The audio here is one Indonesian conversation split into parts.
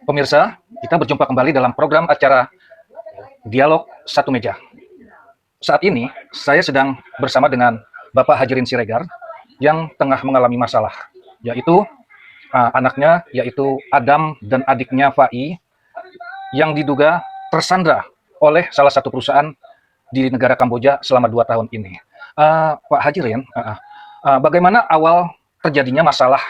Pemirsa, kita berjumpa kembali dalam program acara Dialog Satu Meja. Saat ini, saya sedang bersama dengan Bapak Hajirin Siregar yang tengah mengalami masalah, yaitu anaknya, yaitu Adam dan adiknya Fai, yang diduga tersandra oleh salah satu perusahaan di negara Kamboja selama 2 tahun ini. Pak Hajirin, bagaimana awal terjadinya masalah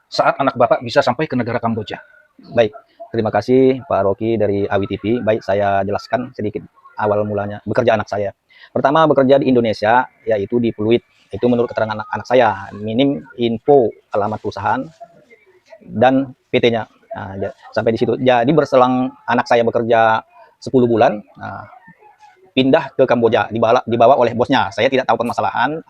saat anak Bapak bisa sampai ke negara Kamboja? Baik, terima kasih Pak Rocky dari AWI TV. Baik, saya jelaskan sedikit awal mulanya bekerja anak saya. Pertama bekerja di Indonesia, yaitu di Pluit. Itu menurut keterangan anak saya, minim info alamat perusahaan dan PT-nya. Nah, sampai di situ. Jadi berselang anak saya bekerja 10 bulan, pindah ke Kamboja, dibawa oleh bosnya. Saya tidak tahu permasalahan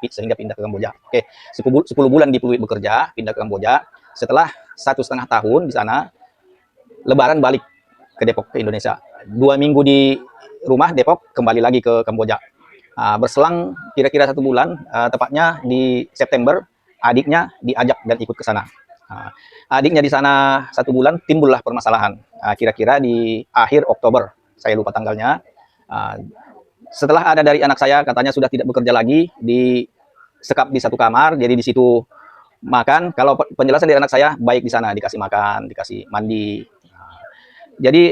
sehingga pindah ke Kamboja. Oke, 10 bulan di Pluit bekerja, pindah ke Kamboja. Setelah 1,5 tahun di sana, Lebaran balik ke Depok, ke Indonesia. 2 minggu di rumah Depok, kembali lagi ke Kamboja. Berselang kira-kira 1 bulan, tepatnya di September, adiknya diajak dan ikut ke sana. Adiknya di sana 1 bulan, timbullah permasalahan. Kira-kira di akhir Oktober, saya lupa tanggalnya. Setelah ada dari anak saya, katanya sudah tidak bekerja lagi, disekap di satu kamar, jadi di situ makan. Kalau penjelasan dari anak saya, baik di sana dikasih makan, dikasih mandi. Jadi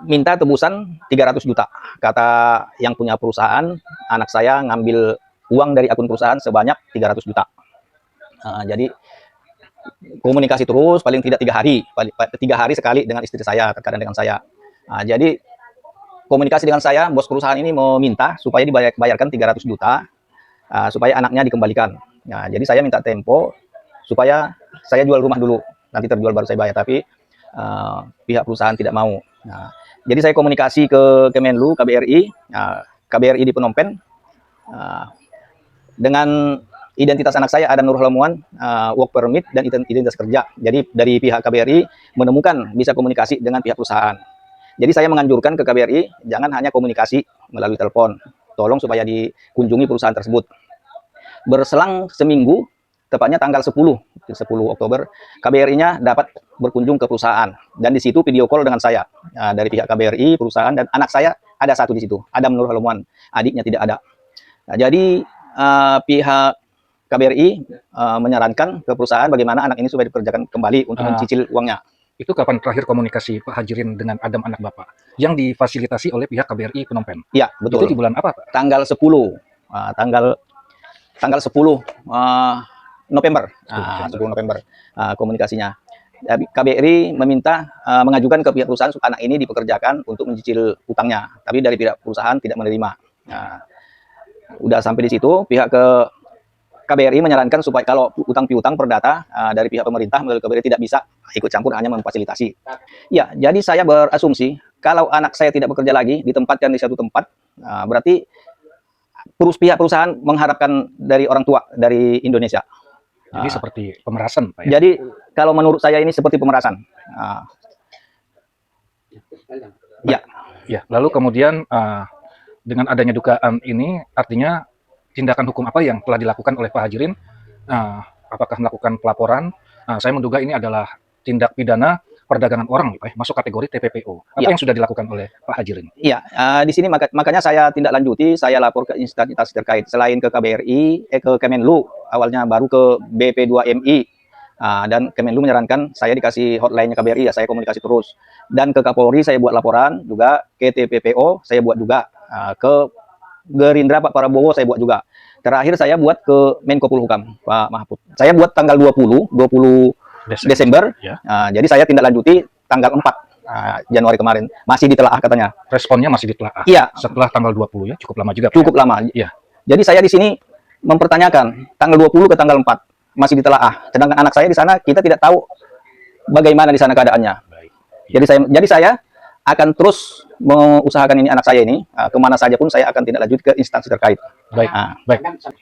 minta tebusan 300 juta. Kata yang punya perusahaan, anak saya ngambil uang dari akun perusahaan sebanyak 300 juta. Jadi komunikasi terus, paling tidak 3 hari, 3 hari sekali dengan istri saya, terkadang dengan saya. Jadi komunikasi dengan saya, bos perusahaan ini meminta supaya dibayarkan 300 juta, supaya anaknya dikembalikan. Jadi saya minta tempo supaya saya jual rumah dulu, nanti terjual baru saya bayar, tapi pihak perusahaan tidak mau. Jadi saya komunikasi ke Kemenlu, KBRI, KBRI di Phnom Penh, dengan identitas anak saya Adam Nurul Lamuan, work permit dan identitas kerja. Jadi dari pihak KBRI menemukan bisa komunikasi dengan pihak perusahaan. Jadi saya menganjurkan ke KBRI jangan hanya komunikasi melalui telepon, tolong supaya dikunjungi perusahaan tersebut. Berselang seminggu, tepatnya tanggal 10 Oktober, KBRI-nya dapat berkunjung ke perusahaan, dan di situ video call dengan saya, dari pihak KBRI, perusahaan, dan anak saya ada satu di situ, Adam Nurul Lamuan, adiknya tidak ada. Jadi pihak KBRI menyarankan ke perusahaan bagaimana anak ini supaya dikerjakan kembali untuk mencicil uangnya. Itu kapan terakhir komunikasi Pak Hajirin dengan Adam anak Bapak yang difasilitasi oleh pihak KBRI Phnom Penh? Iya, betul. Itu di bulan apa, Pak? Tanggal 10 November, 10 November komunikasinya. KBRI meminta mengajukan ke pihak perusahaan supaya anak ini dipekerjakan untuk mencicil utangnya, tapi dari pihak perusahaan tidak menerima. Udah sampai di situ, pihak KBRI menyarankan supaya kalau utang piutang perdata dari pihak pemerintah melalui KBRI tidak bisa ikut campur, hanya memfasilitasi. Ya, jadi saya berasumsi kalau anak saya tidak bekerja lagi, ditempatkan di satu tempat, berarti pihak perusahaan mengharapkan dari orang tua dari Indonesia. Jadi seperti pemerasan, Pak, ya? Jadi kalau menurut saya ini seperti pemerasan. Ya. Lalu kemudian dengan adanya dugaan ini, artinya tindakan hukum apa yang telah dilakukan oleh Pak Hajirin? Apakah melakukan pelaporan? Saya menduga ini adalah tindak pidana perdagangan orang, Pak, masuk kategori TPPO. Apa yang sudah dilakukan oleh Pak Hajirin? Iya, di sini makanya saya tindak lanjuti, saya lapor ke instansi terkait, selain ke KBRI, ke Kemenlu, awalnya baru ke BP2MI, dan Kemenlu menyarankan saya dikasih hotline-nya KBRI, ya saya komunikasi terus. Dan ke Kapolri saya buat laporan, juga ke TPPO saya buat juga, ke Gerindra Pak Prabowo saya buat juga. Terakhir saya buat ke Menko Polhukam Pak Mahfud. Saya buat tanggal 20 Desember. Ya. Jadi saya tindak lanjuti tanggal 4 Januari kemarin. Masih ditelaah katanya. Responnya masih ditelaah? Iya. Setelah tanggal 20 ya, cukup lama juga. Cukup lama. Iya. Jadi saya di sini mempertanyakan tanggal 20 ke tanggal 4 masih ditelaah. Sedangkan anak saya di sana kita tidak tahu bagaimana di sana keadaannya. Baik. Jadi saya akan terus mengusahakan ini anak saya ini, kemana saja pun saya akan tindak lanjut ke instansi terkait. Baik.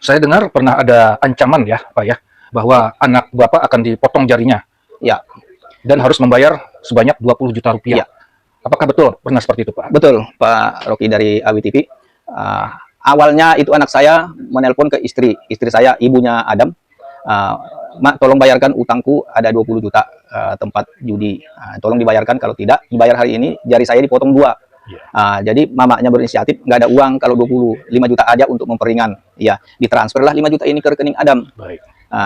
Saya dengar pernah ada ancaman ya, Pak ya, bahwa anak Bapak akan dipotong jarinya. Ya. Dan harus membayar sebanyak 20 juta rupiah. Ya. Apakah betul pernah seperti itu, Pak? Betul, Pak Rocky dari AWI TV. Awalnya itu anak saya menelpon ke istri saya, ibunya Adam. Mak, tolong bayarkan utangku, ada 20 juta tempat judi. Tolong dibayarkan, kalau tidak dibayar hari ini jari saya dipotong 2. Jadi mamanya berinisiatif, nggak ada uang kalau 25 juta aja untuk memperingan. Ya, ditransferlah 5 juta ini ke rekening Adam. Baik.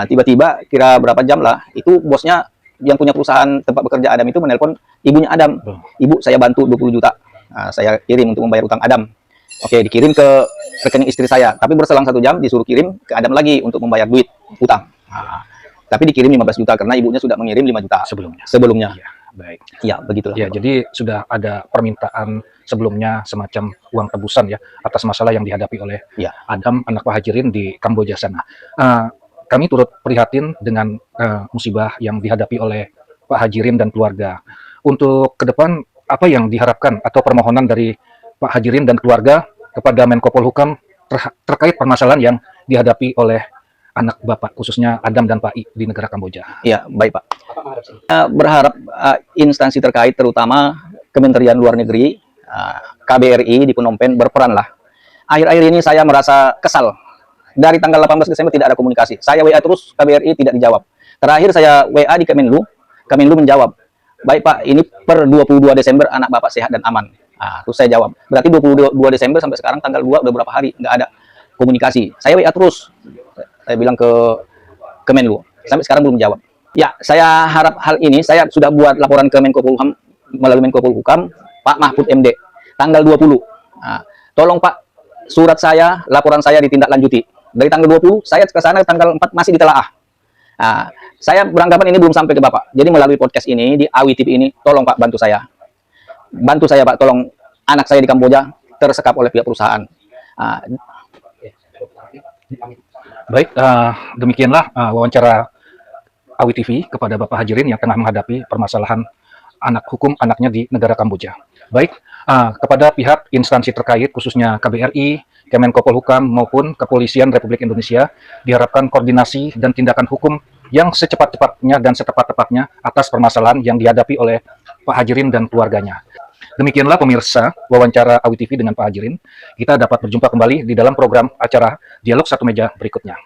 Tiba-tiba kira berapa jam lah, itu bosnya yang punya perusahaan tempat bekerja Adam itu menelpon ibunya Adam. Ibu, saya bantu 20 juta. Saya kirim untuk membayar utang Adam. Oke, dikirim ke rekening istri saya. Tapi berselang 1 jam disuruh kirim ke Adam lagi untuk membayar duit utang. Tapi dikirim 15 juta karena ibunya sudah mengirim 5 juta sebelumnya. Ya, baik. Ya, begitulah. Ya, jadi sudah ada permintaan sebelumnya semacam uang tebusan ya atas masalah yang dihadapi oleh Adam, anak Pak Hajirin di Kamboja sana. Kami turut prihatin dengan musibah yang dihadapi oleh Pak Hajirin dan keluarga. Untuk ke depan, apa yang diharapkan atau permohonan dari Pak Hajirin dan keluarga kepada Menko Polhukam terkait permasalahan yang dihadapi oleh anak Bapak, khususnya Adam dan Pak I di negara Kamboja? Ya, baik Pak. Berharap instansi terkait, terutama Kementerian Luar Negeri, KBRI di Phnom Penh berperanlah. Akhir-akhir ini saya merasa kesal. Dari tanggal 18 Desember tidak ada komunikasi. Saya WA terus, KBRI tidak dijawab. Terakhir saya WA di Kemenlu menjawab, baik Pak, ini per 22 Desember anak Bapak sehat dan aman. Terus saya jawab, berarti 22 Desember sampai sekarang tanggal 2 udah berapa hari nggak ada komunikasi. Saya WA terus, saya bilang ke Kemenlu, sampai sekarang belum jawab. Ya, saya harap hal ini, saya sudah buat laporan ke Menko Polhukam melalui Menko Polhukam, Pak Mahfud MD, tanggal 20. Tolong Pak, surat saya, laporan saya ditindaklanjuti. Dari tanggal 20, saya ke sana tanggal 4 masih ditelaah. Saya beranggapan ini belum sampai ke Bapak. Jadi melalui podcast ini, di AWI TV ini, tolong Pak bantu saya. Bantu saya Pak, tolong anak saya di Kamboja tersekap oleh pihak perusahaan. Baik, demikianlah wawancara AWI TV kepada Bapak Hajirin yang tengah menghadapi permasalahan anak hukum anaknya di negara Kamboja. Baik, kepada pihak instansi terkait, khususnya KBRI, Kemenko Polhukam maupun Kepolisian Republik Indonesia, diharapkan koordinasi dan tindakan hukum yang secepat-cepatnya dan setepat-tepatnya atas permasalahan yang dihadapi oleh Pak Hajirin dan keluarganya. Demikianlah pemirsa wawancara AWI TV dengan Pak Hajirin. Kita dapat berjumpa kembali di dalam program acara Dialog Satu Meja berikutnya.